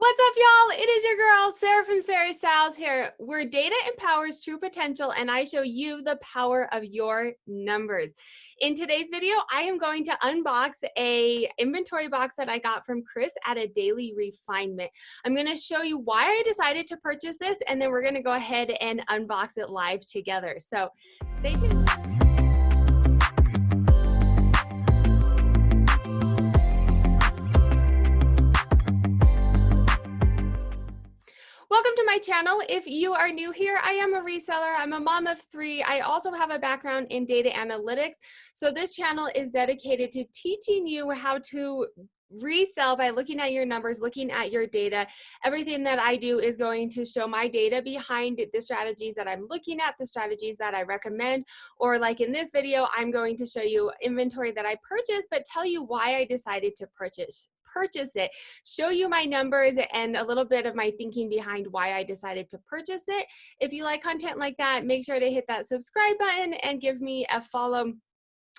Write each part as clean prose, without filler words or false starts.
What's up, y'all? It is your girl, Sarah from Sarah Styles here, where data empowers true potential and I show you the power of your numbers. In today's video, I am going to unbox a inventory box that I got from Chris at a Daily Refinement. I'm going to show you why I decided to purchase this, and then we're going to go ahead and unbox it live together. So stay tuned. Welcome to my channel. If you are new here, I am a reseller. I'm a mom of 3. I also have a background in data analytics. So this channel is dedicated to teaching you how to resell by looking at your numbers, looking at your data. Everything that I do is going to show my data behind the strategies that I'm looking at, the strategies that I recommend, or like in this video, I'm going to show you inventory that I purchased, but tell you why I decided to purchase it, show you my numbers and a little bit of my thinking behind why I decided to purchase it. If you like content like that, make sure to hit that subscribe button and give me a follow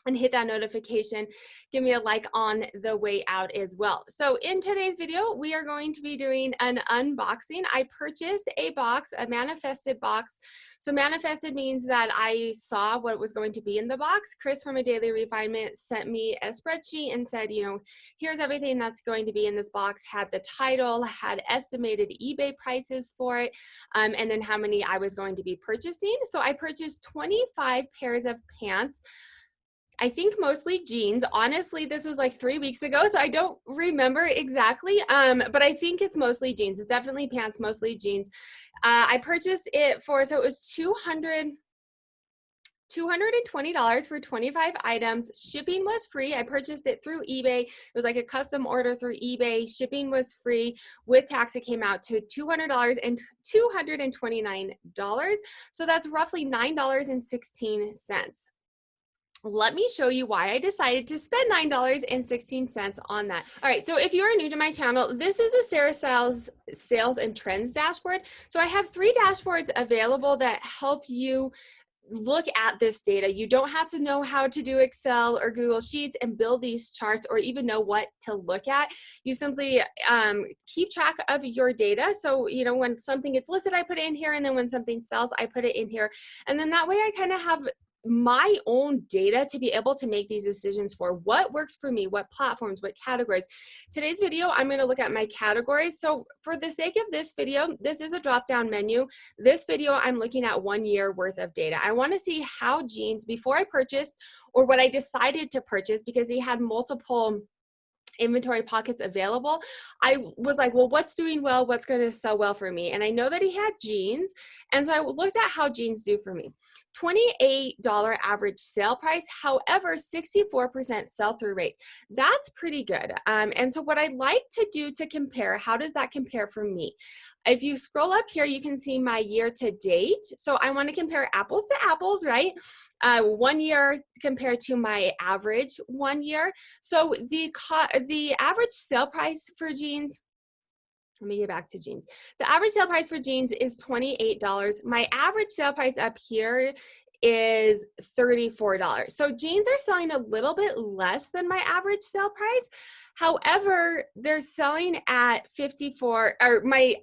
and hit that notification. Give me a like on the way out as well. So in today's video, we are going to be doing an unboxing. I purchased a box, a manifested box. So manifested means that I saw what was going to be in the box. Chris from a Daily Refinement sent me a spreadsheet and said, you know, here's everything that's going to be in this box, had the title, had estimated eBay prices for it, and then how many I was going to be purchasing. So I purchased 25 pairs of pants. I think mostly jeans. Honestly, this was like 3 weeks ago, so I don't remember exactly, but I think it's mostly jeans. It's definitely pants, mostly jeans. I purchased it for, so it was $220 for 25 items. Shipping was free. I purchased it through eBay. It was like a custom order through eBay. Shipping was free. With tax, it came out to $200 and $229. So that's roughly $9.16. Let me show you why I decided to spend $9.16 on that. All right, so if you are new to my channel, this is a Sarah Styles Sales and Trends dashboard. So I have 3 dashboards available that help you look at this data. You don't have to know how to do Excel or Google Sheets and build these charts or even know what to look at. You simply keep track of your data. So, you know, when something gets listed, I put it in here, and then when something sells, I put it in here. And then that way I kind of have my own data to be able to make these decisions for what works for me, what platforms, what categories. Today's video, I'm going to look at my categories. So for the sake of this video, this is a drop-down menu. This video, I'm looking at 1 year worth of data. I want to see how jeans, before I purchased, or what I decided to purchase, because he had multiple inventory pockets available, I was like, well, what's doing well? What's going to sell well for me? And I know that he had jeans. And so I looked at how jeans do for me. $28 average sale price, however, 64% sell-through rate. That's pretty good. And so what I'd like to do to compare, how does that compare for me? If you scroll up here, you can see my year to date. So I want to compare apples to apples, right? 1 year compared to my average 1 year. So the average sale price for jeans, let me get back to jeans. The average sale price for jeans is $28. My average sale price up here is $34. So jeans are selling a little bit less than my average sale price. However, they're selling at 54, or my,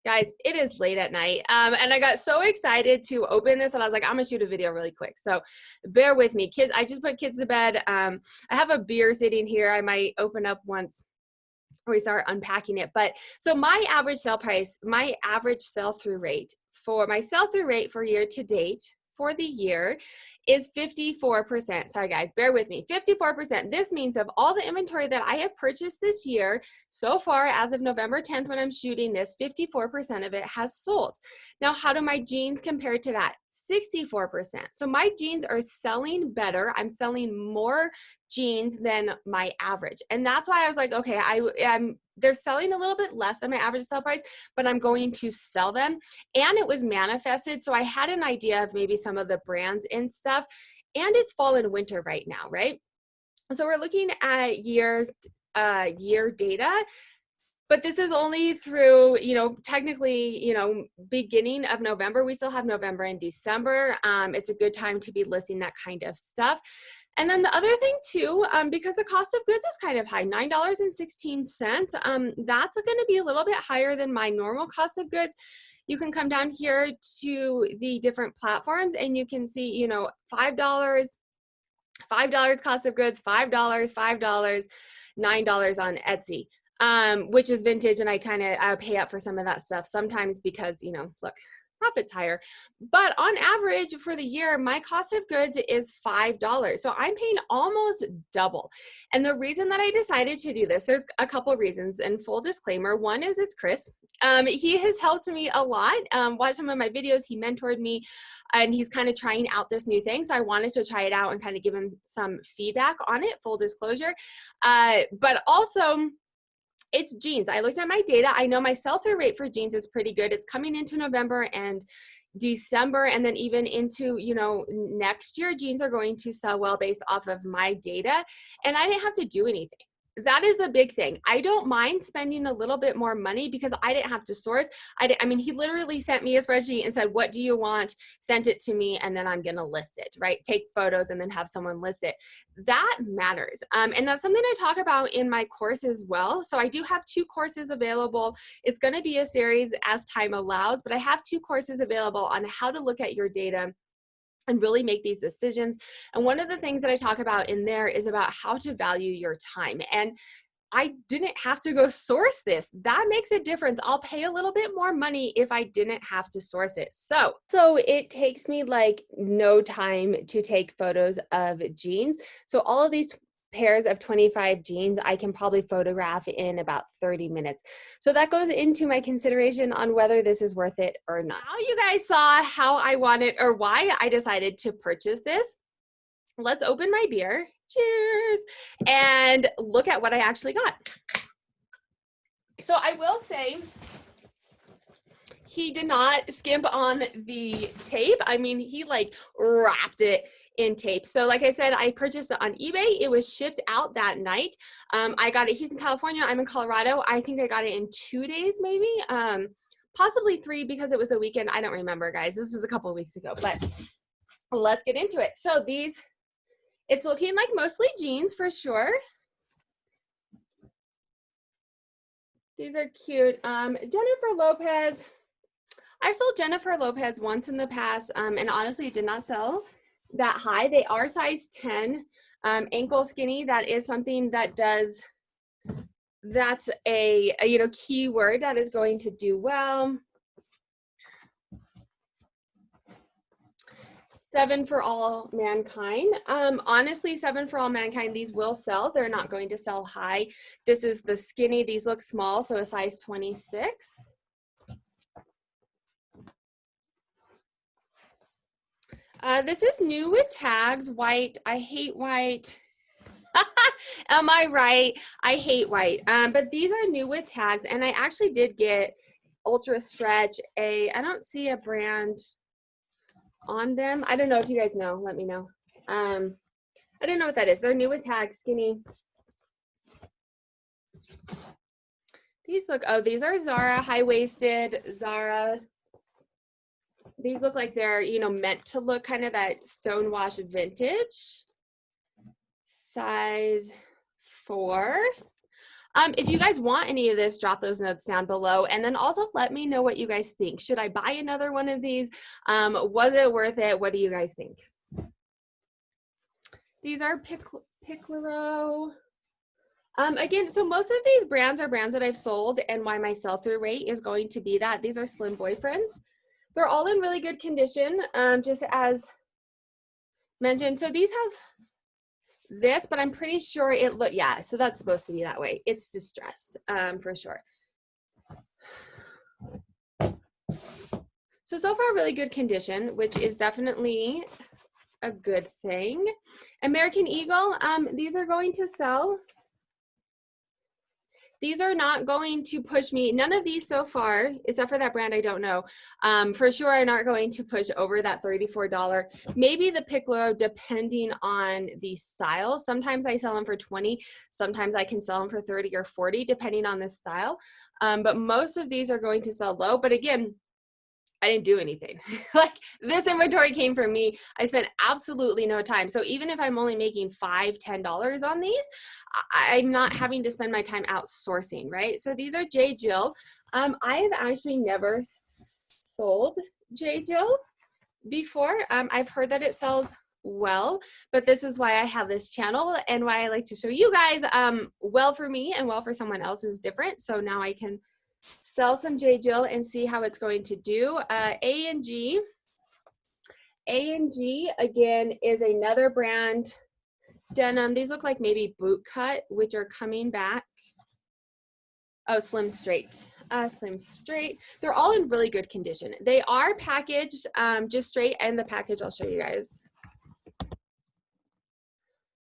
guys, it is late at night. And I got so excited to open this and I was like, I'm gonna shoot a video really quick. So bear with me. Kids, I just put kids to bed. I have a beer sitting here. I might open up once we start unpacking it. But so my average sale price, my average sell-through rate for my sell-through rate for year to date for the year is 54%. Sorry guys, bear with me. 54%. This means of all the inventory that I have purchased this year, so far as of November 10th when I'm shooting this, 54% of it has sold. Now, how do my jeans compare to that? 64%. So my jeans are selling better. I'm selling more jeans than my average. And that's why I was like, okay, they're selling a little bit less than my average sale price, but I'm going to sell them. And it was manifested. So I had an idea of maybe some of the brands and stuff. And it's fall and winter right now, right? So we're looking at year data. But this is only through, you know, technically, you know, beginning of November. We still have November and December. It's a good time to be listing that kind of stuff. And then the other thing too, because the cost of goods is kind of high, $9.16, that's going to be a little bit higher than my normal cost of goods. You can come down here to the different platforms and you can see, you know, $5 cost of goods, $5, $5, $9 on Etsy, which is vintage, and I pay up for some of that stuff sometimes because, you know, look, profit's higher. But on average for the year, my cost of goods is $5. So I'm paying almost double. And the reason that I decided to do this, there's a couple reasons, and full disclaimer. One is it's Chris. He has helped me a lot. Watch some of my videos. He mentored me and he's kind of trying out this new thing. So I wanted to try it out and kind of give him some feedback on it, full disclosure. But also, it's jeans. I looked at my data. I know my sell-through rate for jeans is pretty good. It's coming into November and December, and then even into, you know, next year, jeans are going to sell well based off of my data. And I didn't have to do anything. That is the big thing. I don't mind spending a little bit more money because I didn't have to source. I mean, he literally sent me a spreadsheet and said, what do you want? Sent it to me, and then I'm going to list it, right? Take photos and then have someone list it. That matters. And that's something I talk about in my course as well. So I do have 2 courses available. It's going to be a series as time allows, but I have 2 courses available on how to look at your data and really make these decisions. And one of the things that I talk about in there is about how to value your time. And I didn't have to go source this. That makes a difference. I'll pay a little bit more money if I didn't have to source it. So it takes me like no time to take photos of jeans. So all of these pairs of 25 jeans, I can probably photograph in about 30 minutes. So that goes into my consideration on whether this is worth it or not. Now you guys saw how I wanted, or why I decided to purchase this. Let's open my beer. Cheers. And look at what I actually got. So I will say, he did not skimp on the tape. I mean, he like wrapped it in tape. So like I said, I purchased it on eBay. It was shipped out that night. I got it, he's in California, I'm in Colorado. I think I got it in 2 days, maybe, possibly 3 because it was a weekend. I don't remember, guys. This was a couple of weeks ago, but let's get into it. So these, it's looking like mostly jeans for sure. These are cute. Jennifer Lopez. I've sold Jennifer Lopez once in the past, and honestly, it did not sell that high. They are size 10, ankle skinny. That is something that does, that's a you know, keyword that is going to do well. 7 for All Mankind. Honestly, 7 for All Mankind, these will sell. They're not going to sell high. This is the skinny. These look small, so a size 26. This is new with tags, white. I hate white. Am I right? I hate white. But these are new with tags, and I actually did get Ultra Stretch. I don't see a brand on them. I don't know if you guys know. Let me know. I don't know what that is. They're new with tags, skinny. These look, oh, these are Zara, high-waisted Zara. These look like they're, you know, meant to look kind of that stonewash vintage. Size 4. If you guys want any of this, drop those notes down below. And then also let me know what you guys think. Should I buy another one of these? Was it worth it? What do you guys think? These are Picklero. Again, so most of these brands are brands that I've sold, and why my sell-through rate is going to be that. These are Slim Boyfriends. They're all in really good condition, just as mentioned. So these have this, but I'm pretty sure it yeah, so that's supposed to be that way. It's distressed, for sure. So far, really good condition, which is definitely a good thing. American Eagle, these are going to sell. These are not going to push me. None of these so far, except for that brand I don't know, for sure are not going to push over that $34. Maybe the Piccolo, depending on the style. Sometimes I sell them for 20. Sometimes I can sell them for 30 or 40, depending on the style. But most of these are going to sell low. But again, I didn't do anything. Like, this inventory came from me. I spent absolutely no time. So even if I'm only making $5, $10 on these, I'm not having to spend my time outsourcing, right? So these are J. Jill. I have actually never sold J. Jill before. I've heard that it sells well, but this is why I have this channel and why I like to show you guys well for me and well for someone else is different. So now I can sell some J. Jill and see how it's going to do. A&G again is another brand denim. These look like maybe boot cut, which are coming back. Oh, Slim Straight. Slim Straight. They're all in really good condition. They are packaged just straight, and the package I'll show you guys.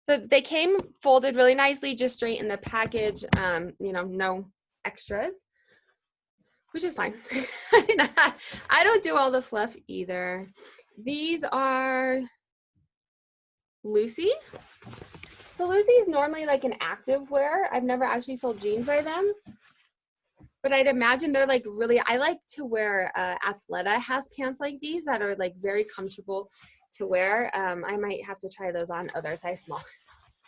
So they came folded really nicely, just straight in the package. You know, no extras, which is fine. I don't do all the fluff either. These are Lucy. So Lucy is normally like an active wear. I've never actually sold jeans by them, but I'd imagine they're like really, I like to wear, Athleta has pants like these that are like very comfortable to wear. I might have to try those on. Oh, they're size small.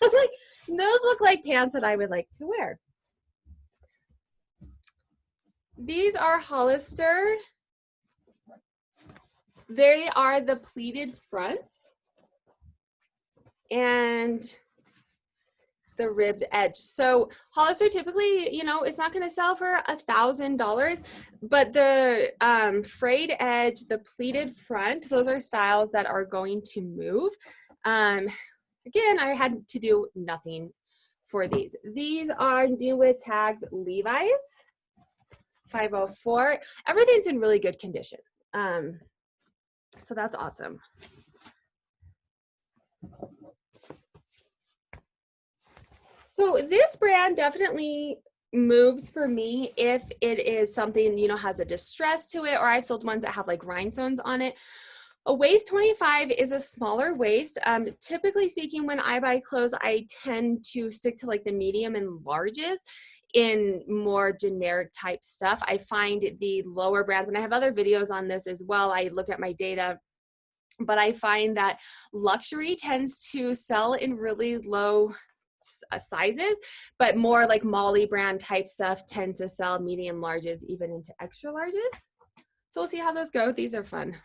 Like, those look like pants that I would like to wear. These are Hollister. They are the pleated fronts and the ribbed edge. So Hollister typically, you know, it's not going to sell for $1,000, but the frayed edge, the pleated front, those are styles that are going to move. Again, I had to do nothing for these. These are new with tags Levi's 504. Everything's in really good condition. So that's awesome. So this brand definitely moves for me if it is something, you know, has a distress to it, or I've sold ones that have like rhinestones on it. A waist 25 is a smaller waist. Typically speaking, when I buy clothes, I tend to stick to like the medium and larges in more generic type stuff. I find the lower brands, and I have other videos on this as well. I look at my data, but I find that luxury tends to sell in really low sizes, but more like Molly brand type stuff tends to sell medium larges, even into extra larges. So we'll see how those go. These are fun.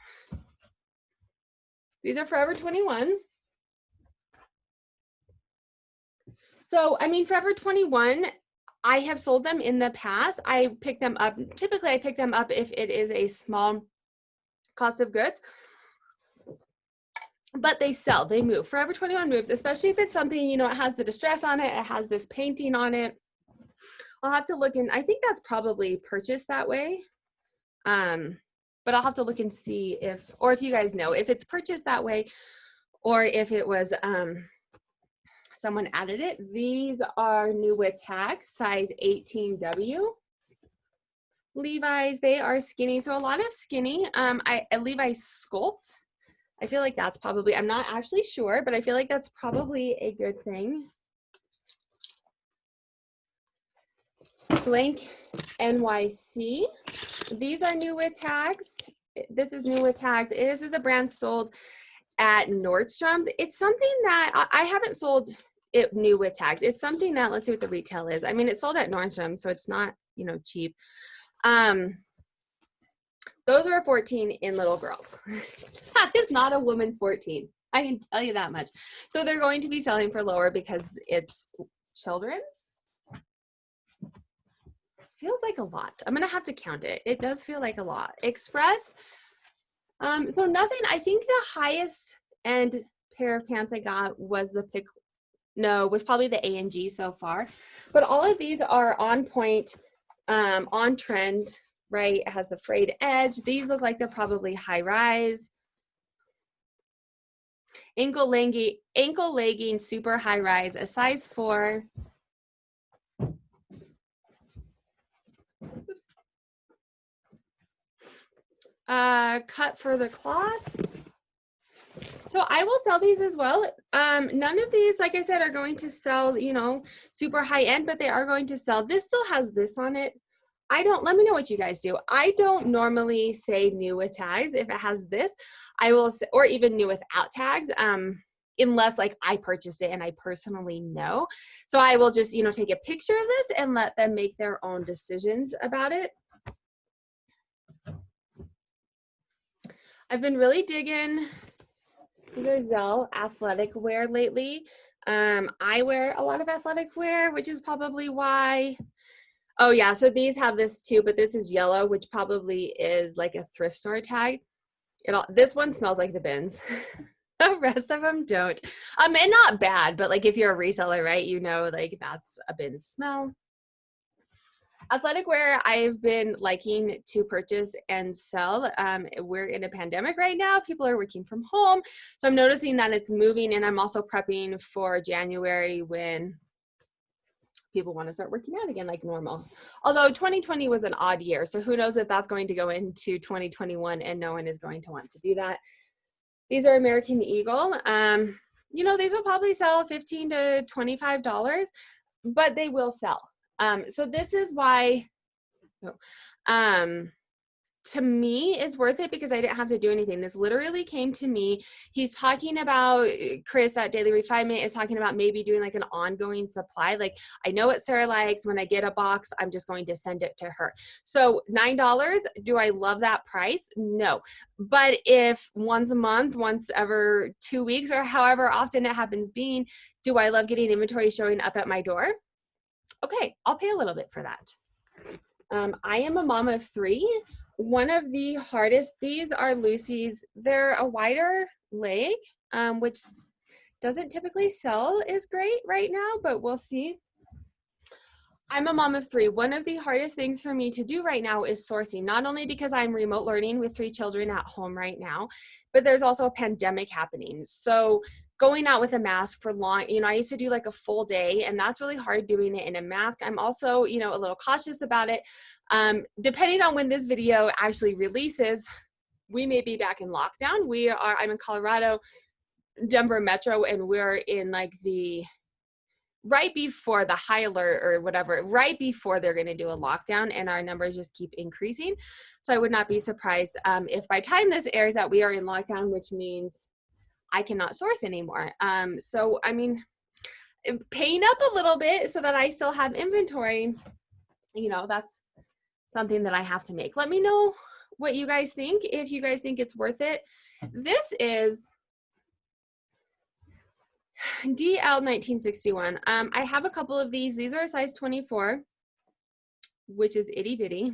These are Forever 21. So, I mean, Forever 21, I have sold them in the past. I pick them up. Typically, I pick them up if it is a small cost of goods. But they sell, they move. Forever 21 moves, especially if it's something, you know, it has the distress on it, it has this painting on it. I'll have to look in. I think that's probably purchased that way. But I'll have to look and see if, or if you guys know, if it's purchased that way, or if it was someone added it. These are new with tags, size 18W. Levi's, they are skinny. So a lot of skinny. Levi's Sculpt. I feel like that's probably, I'm not actually sure, but I feel like that's probably a good thing. Blank NYC. These are new with tags. This is new with tags. This is a brand sold at Nordstrom's. It's something that I haven't sold it new with tags. It's something that, let's see what the retail is. I mean, it's sold at Nordstrom, so it's not, you know, cheap. Those are a 14 in little girls. That is not a woman's 14. I can tell you that much. So they're going to be selling for lower because it's children's. It feels like a lot. I'm going to have to count it. It does feel like a lot. Express. So nothing. I think the highest end pair of pants I got was the was probably the A&G so far. But all of these are on point, on trend. Right, it has the frayed edge. These look like they're probably high rise. Ankle legging, super high rise, a size 4. cut for the cloth. So I will sell these as well. None of these, like I said, are going to sell, you know, super high end, but they are going to sell. This still has this on it. Let me know what you guys do. I don't normally say new with tags. If it has this, I will say, or even new without tags, unless like I purchased it and I personally know. So I will just, you know, take a picture of this and let them make their own decisions about it. I've been really digging these are Zell athletic wear lately. I wear a lot of athletic wear, which is probably why. Oh yeah, so these have this too, but this is yellow, which probably is like a thrift store tag. This one smells like the bins. The rest of them don't. And not bad, but like if you're a reseller, right, you know, like that's a bin smell. Athletic wear, I've been liking to purchase and sell. We're in a pandemic right now. People are working from home. So I'm noticing that it's moving, and I'm also prepping for January when people want to start working out again like normal. Although 2020 was an odd year. So who knows if that's going to go into 2021 and no one is going to want to do that. These are American Eagle. You know, these will probably sell $15 to $25, but they will sell. So this is why, to me, it's worth it because I didn't have to do anything. This literally came to me. He's talking about, Chris at Daily Refinement is talking about maybe doing like an ongoing supply. Like, I know what Sarah likes. When I get a box, I'm just going to send it to her. So $9, do I love that price? No. But if once a month, once every 2 weeks, or however often it happens being, do I love getting inventory showing up at my door? Okay, I'll pay a little bit for that. I am a mom of 3. One of the hardest, these are Lucy's. They're a wider leg, which doesn't typically sell as great right now, but we'll see. I'm a mom of 3. One of the hardest things for me to do right now is sourcing, not only because I'm remote learning with 3 children at home right now, but there's also a pandemic happening. So going out with a mask for long, you know, I used to do like a full day, and that's really hard doing it in a mask. I'm also, you know, a little cautious about it. Depending on when this video actually releases, we may be back in lockdown. I'm in Colorado, Denver metro, and we're in like the right before the high alert or whatever, right before they're going to do a lockdown, and our numbers just keep increasing. So I would not be surprised if by the time this airs that we are in lockdown, which means I cannot source anymore. So, I mean, paying up a little bit so that I still have inventory, you know, that's something that I have to make. Let me know what you guys think, if you guys think it's worth it. This is DL1961. I have a couple of these. These are a size 24, which is itty bitty.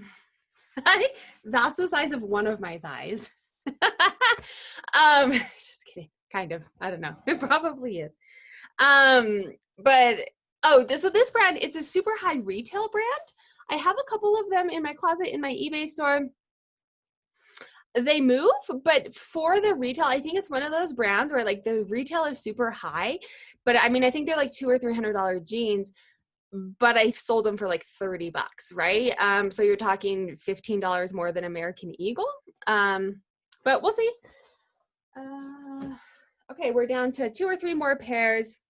That's the size of one of my thighs. Just kidding. Kind of. I don't know. It probably is. But so this brand, it's a super high retail brand. I have a couple of them in my closet in my eBay store. They move, but for the retail, I think it's one of those brands where like the retail is super high, but I mean, I think they're like $200 or $300 jeans, but I sold them for like $30, right? So you're talking $15 more than American Eagle. But we'll see. Okay, we're down to 2 or 3 more pairs.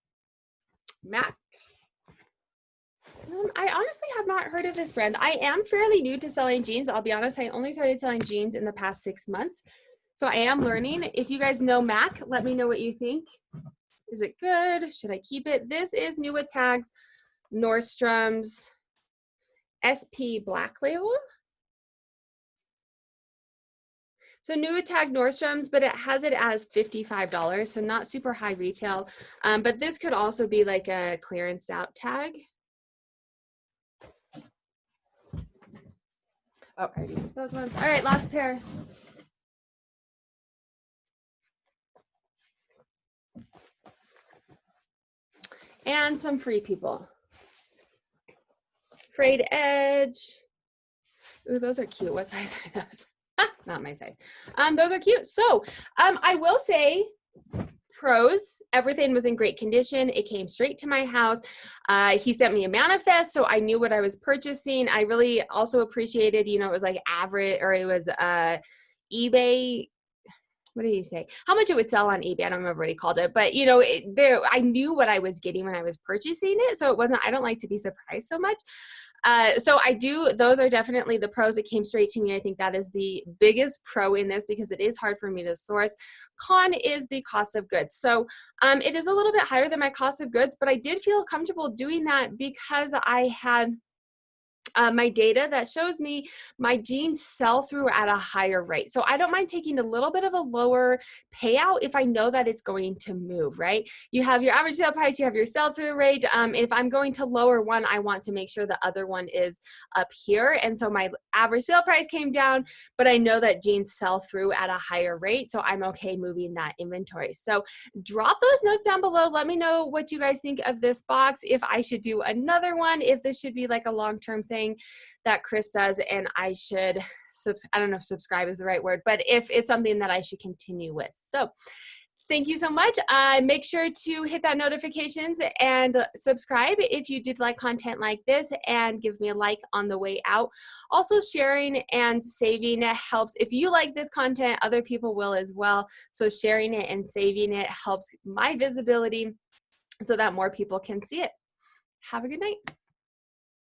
Mac. I honestly have not heard of this brand. I am fairly new to selling jeans. I'll be honest, I only started selling jeans in the past 6 months. So I am learning. If you guys know Mac, let me know what you think. Is it good? Should I keep it? This is new with tags, Nordstrom's SP Black Label. So new with tag Nordstrom's, but it has it as $55, so not super high retail. But this could also be like a clearance out tag. Okay, those ones. All right, last pair. And some free people. Frayed edge. Ooh, those are cute. What size are those? Not my size. Those are cute. So I will say pros, everything was in great condition. It came straight to my house. He sent me a manifest, so I knew what I was purchasing. I really also appreciated, you know, it was like average, or it was eBay, what did he say? How much it would sell on eBay? I don't remember what he called it, but I knew what I was getting when I was purchasing it. So it wasn't, I don't like to be surprised so much. So those are definitely the pros. It came straight to me. I think that is the biggest pro in this because it is hard for me to source. Con is the cost of goods. So it is a little bit higher than my cost of goods, but I did feel comfortable doing that because I had my data that shows me my jeans sell through at a higher rate. So I don't mind taking a little bit of a lower payout if I know that it's going to move, right? You have your average sale price, you have your sell through rate. If I'm going to lower one, I want to make sure the other one is up here. And so my average sale price came down, but I know that jeans sell through at a higher rate. So I'm okay moving that inventory. So drop those notes down below. Let me know what you guys think of this box. If I should do another one, if this should be like a long-term thing that Chris does, and I should, I don't know if subscribe is the right word, but if it's something that I should continue with. So thank you so much. Make sure to hit that notifications and subscribe if you did like content like this, and give me a like on the way out. Also, sharing and saving helps. If you like this content, other people will as well. So sharing it and saving it helps my visibility so that more people can see it. Have a good night.